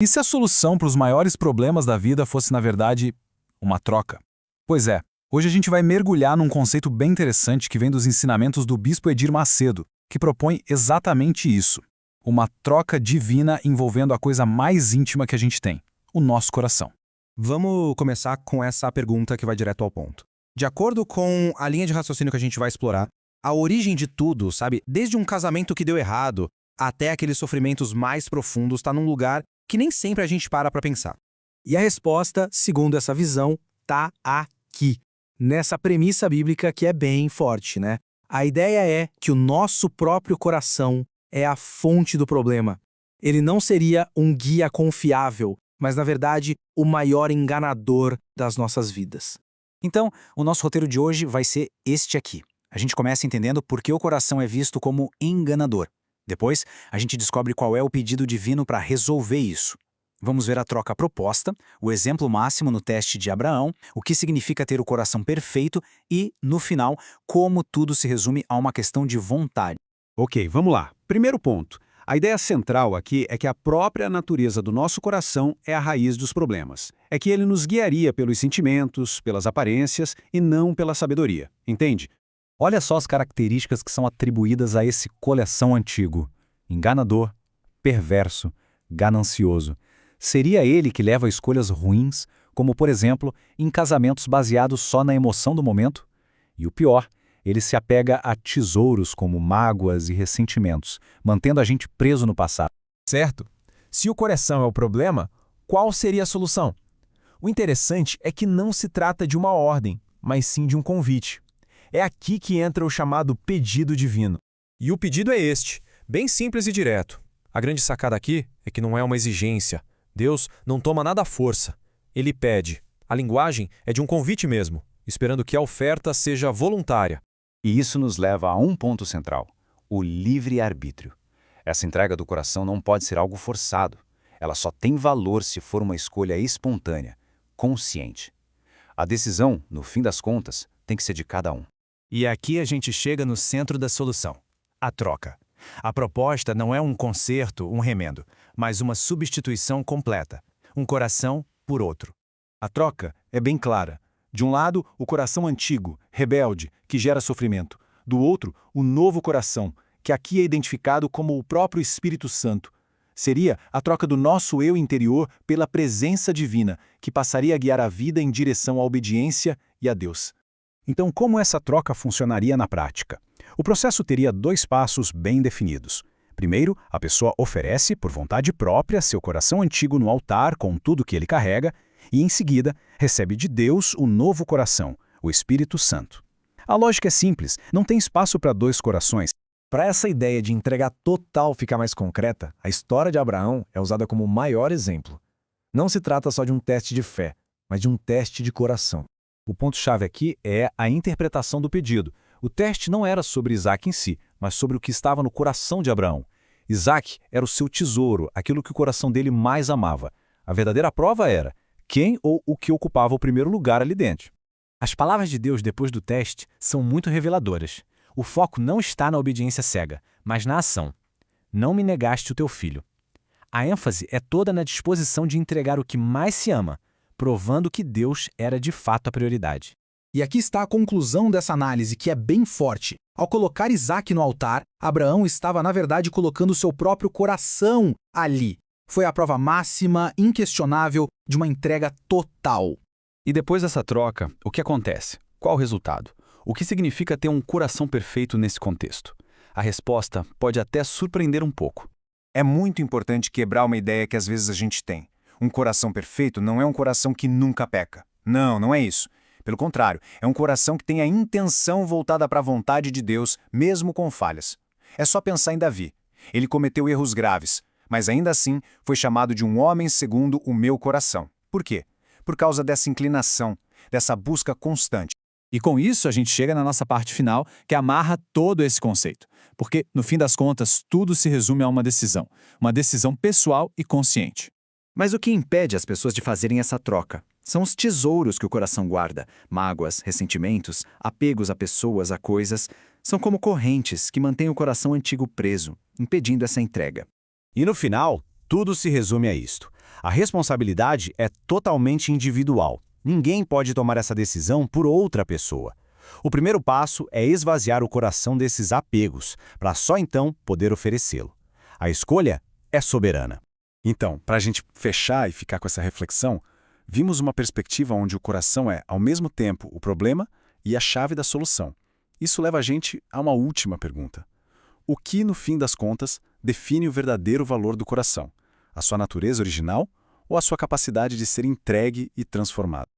E se a solução para os maiores problemas da vida fosse, na verdade, uma troca? Pois é, hoje a gente vai mergulhar num conceito bem interessante que vem dos ensinamentos do Bispo Edir Macedo, que propõe exatamente isso. Uma troca divina envolvendo a coisa mais íntima que a gente tem, o nosso coração. Vamos começar com essa pergunta que vai direto ao ponto. De acordo com a linha de raciocínio que a gente vai explorar, a origem de tudo, sabe, desde um casamento que deu errado até aqueles sofrimentos mais profundos, está num lugar que nem sempre a gente para pensar. E a resposta, segundo essa visão, tá aqui, nessa premissa bíblica que é bem forte, né? A ideia é que o nosso próprio coração é a fonte do problema. Ele não seria um guia confiável, mas, na verdade, o maior enganador das nossas vidas. Então, o nosso roteiro de hoje vai ser este aqui. A gente começa entendendo por que o coração é visto como enganador. Depois, a gente descobre qual é o pedido divino para resolver isso. Vamos ver a troca proposta, o exemplo máximo no teste de Abraão, o que significa ter o coração perfeito e, no final, como tudo se resume a uma questão de vontade. Ok, vamos lá. Primeiro ponto. A ideia central aqui é que a própria natureza do nosso coração é a raiz dos problemas. É que ele nos guiaria pelos sentimentos, pelas aparências e não pela sabedoria. Entende? Olha só as características que são atribuídas a esse coração antigo. Enganador, perverso, ganancioso. Seria ele que leva a escolhas ruins, como, por exemplo, em casamentos baseados só na emoção do momento? E o pior, ele se apega a tesouros como mágoas e ressentimentos, mantendo a gente preso no passado. Certo? Se o coração é o problema, qual seria a solução? O interessante é que não se trata de uma ordem, mas sim de um convite. É aqui que entra o chamado pedido divino. E o pedido é este, bem simples e direto. A grande sacada aqui é que não é uma exigência. Deus não toma nada à força. Ele pede. A linguagem é de um convite mesmo, esperando que a oferta seja voluntária. E isso nos leva a um ponto central, o livre-arbítrio. Essa entrega do coração não pode ser algo forçado. Ela só tem valor se for uma escolha espontânea, consciente. A decisão, no fim das contas, tem que ser de cada um. E aqui a gente chega no centro da solução, a troca. A proposta não é um conserto, um remendo, mas uma substituição completa, um coração por outro. A troca é bem clara. De um lado, o coração antigo, rebelde, que gera sofrimento. Do outro, o novo coração, que aqui é identificado como o próprio Espírito Santo. Seria a troca do nosso eu interior pela presença divina, que passaria a guiar a vida em direção à obediência e a Deus. Então, como essa troca funcionaria na prática? O processo teria 2 passos bem definidos. Primeiro, a pessoa oferece, por vontade própria, seu coração antigo no altar com tudo que ele carrega, e, em seguida, recebe de Deus o novo coração, o Espírito Santo. A lógica é simples, não tem espaço para 2 corações. Para essa ideia de entrega total ficar mais concreta, a história de Abraão é usada como o maior exemplo. Não se trata só de um teste de fé, mas de um teste de coração. O ponto-chave aqui é a interpretação do pedido. O teste não era sobre Isaac em si, mas sobre o que estava no coração de Abraão. Isaac era o seu tesouro, aquilo que o coração dele mais amava. A verdadeira prova era quem ou o que ocupava o primeiro lugar ali dentro. As palavras de Deus depois do teste são muito reveladoras. O foco não está na obediência cega, mas na ação. Não me negaste o teu filho. A ênfase é toda na disposição de entregar o que mais se ama, provando que Deus era de fato a prioridade. E aqui está a conclusão dessa análise, que é bem forte. Ao colocar Isaac no altar, Abraão estava, na verdade, colocando seu próprio coração ali. Foi a prova máxima, inquestionável, de uma entrega total. E depois dessa troca, o que acontece? Qual o resultado? O que significa ter um coração perfeito nesse contexto? A resposta pode até surpreender um pouco. É muito importante quebrar uma ideia que às vezes a gente tem. Um coração perfeito não é um coração que nunca peca. Não, não é isso. Pelo contrário, é um coração que tem a intenção voltada para a vontade de Deus, mesmo com falhas. É só pensar em Davi. Ele cometeu erros graves, mas ainda assim foi chamado de um homem segundo o meu coração. Por quê? Por causa dessa inclinação, dessa busca constante. E com isso a gente chega na nossa parte final, que amarra todo esse conceito. Porque, no fim das contas, tudo se resume a uma decisão pessoal e consciente. Mas o que impede as pessoas de fazerem essa troca? São os tesouros que o coração guarda. Mágoas, ressentimentos, apegos a pessoas, a coisas. São como correntes que mantêm o coração antigo preso, impedindo essa entrega. E no final, Tudo se resume a isto. A responsabilidade é totalmente individual. Ninguém pode tomar essa decisão por outra pessoa. O primeiro passo é esvaziar o coração desses apegos, para só então poder oferecê-lo. A escolha é soberana. Então, para a gente fechar e ficar com essa reflexão, vimos uma perspectiva onde o coração é, ao mesmo tempo, o problema e a chave da solução. Isso leva a gente a uma última pergunta. O que, no fim das contas, define o verdadeiro valor do coração? A sua natureza original ou a sua capacidade de ser entregue e transformado?